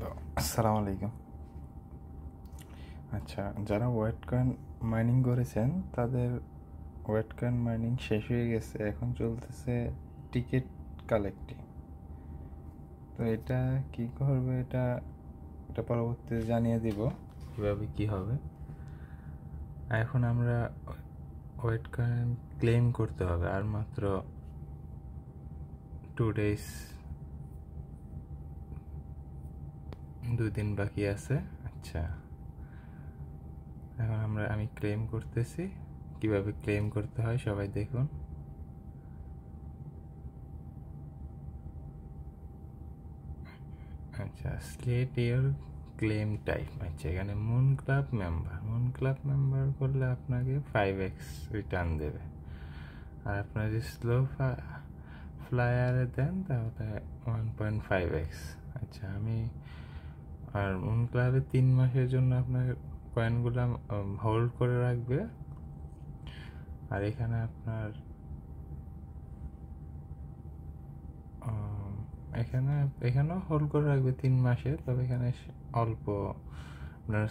Hello, আসসালামু আলাইকুম। আচ্ছা, যারা ওয়েট কয়েন মাইনিং করেছেন তাদের ওয়েট কয়েন মাইনিং শেষ হয়ে গেছে, এখন চলতেছে টিকিট কালেক্টিং। তো এটা কি করবে, এটা এটা পরবর্তীতে জানিয়ে দিব কীভাবে কি হবে। এখন আমরা ওয়েট কয়েন ক্লেম করতে হবে, আর মাত্র 2 days, 2 দিন বাকি আছে। আচ্ছা, এখন আমি ক্লেম করতেছি। কিভাবে ক্লেম করতে হয় সবাই দেখুন। আচ্ছা, সিলেক্ট ইওর ক্লেম টাইপ। আচ্ছা, এখানে মুন ক্লাব মেম্বার করলে আপনাকে 5x রিটার্ন দেবে, আর আপনার যদি স্লো ফ্লায়ারে দেন তাহলে 1.5x। আচ্ছা, আর মুন ক্লাবে 3 মাসের জন্য আপনার কয়েনগুলো হোল্ড করে রাখবে। আর এখানে আপনার এখানেও হোল্ড করে রাখবে 3 মাসে, তবে এখানে অল্প আপনার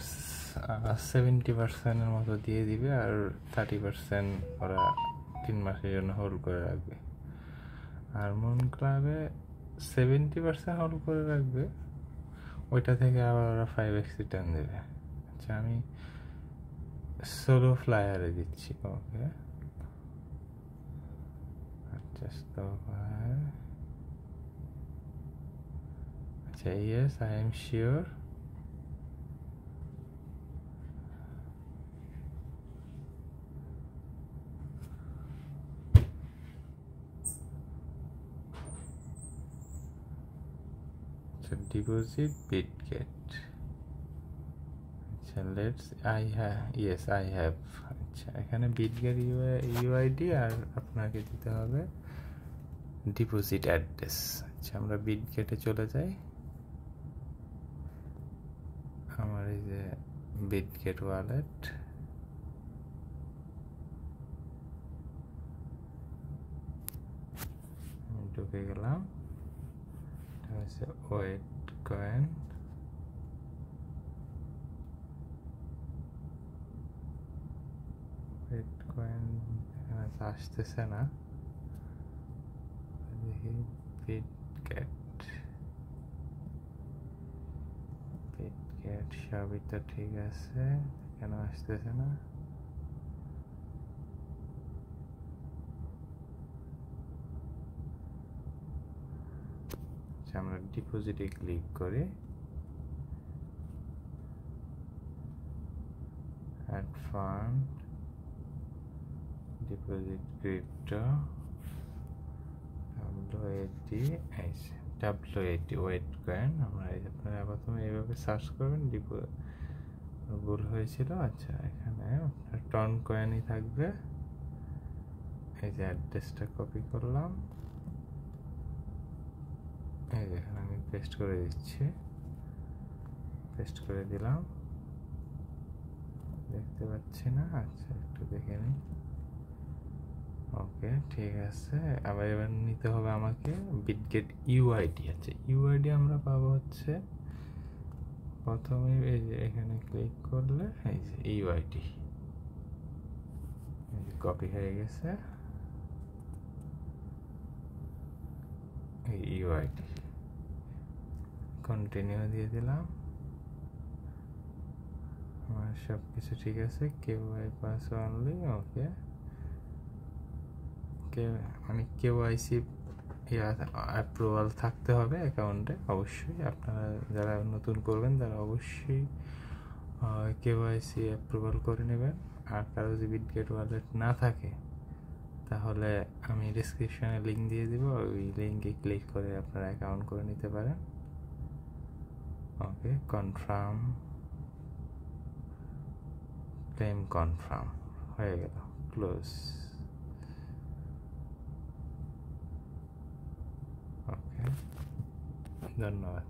70% মতো দিয়ে দিবে, আর 30% ওরা 3 মাসের জন্য হোল্ড করে রাখবে। আর মুন ক্লাবে 70% হোল্ড করে রাখবে, ওইটা থেকে আবার ওরা 5x রিটার্ন দেবে। আচ্ছা, আমি সোলো ফ্লায়ারে দিচ্ছি। ওকে, আচ্ছা, আচ্ছা, yes, I am sure. So deposit Bitget. আচ্ছা, yes, I have. আচ্ছা, এখানে Bitget UID আর আপনাকে দিতে হবে ডিপোজিট অ্যাড্রেস। আচ্ছা, আমরা বিটগেটে চলে যাই। আমার এই যে বিটগেট ওয়ালেট, আমি ঢুকে গেলাম। এটা হচ্ছে ওয়েট কয়েন। এখানে আসতেছে না, দেখি। বিটগেট সবই তো ঠিক আছে, কেন আসতেছে না? আমরা ডিপোজিটে ক্লিক করি, add fund, deposit crypto, WAT ওয়েট কয়েন। আমরা আপনারা প্রথমে এইভাবে সার্চ করবেন, ভুল হয়েছিল। আচ্ছা, এখানে আপনার টন কয়েনই থাকবে। এই যে অ্যাড্রেসটা কপি করলাম, এই যে এখানে আমি পেস্ট করে দিচ্ছি, পেস্ট করে দিলাম। দেখতে পাচ্ছি না, আচ্ছা একটু দেখে নিই। ওকে, ঠিক আছে। আবার এবার নিতে হবে আমাকে বিটগেট ইউআইডি। আচ্ছা, ইউআইডি আমরা পাবো হচ্ছে প্রথমে এই যে এখানে ক্লিক করলে এই যে ইউআইডি কপি হয়ে গেছে। এই ইউআইডি কন্টিনিউ দিয়ে দিলাম। আমার সব কিছু ঠিক আছে, কেওয়াই পাস অনলি। ওকে, মানে কেওয়াইসি অ্যাপ্রুভাল থাকতে হবে অ্যাকাউন্টে অবশ্যই। আপনারা যারা নতুন করবেন তারা অবশ্যই কেওয়াইসি অ্যাপ্রুভাল করে নেবেন। আর কারো যদি বিটগেট ওয়ালেট না থাকে তাহলে আমি ডিসক্রিপশনে লিঙ্ক দিয়ে দিব, ওই লিঙ্কে ক্লিক করে আপনারা অ্যাকাউন্ট করে নিতে পারেন। ওকে, কনফার্ম, ক্লেম কনফার্ম হয়ে গেল, ক্লোজ। ওকে, ধন্যবাদ।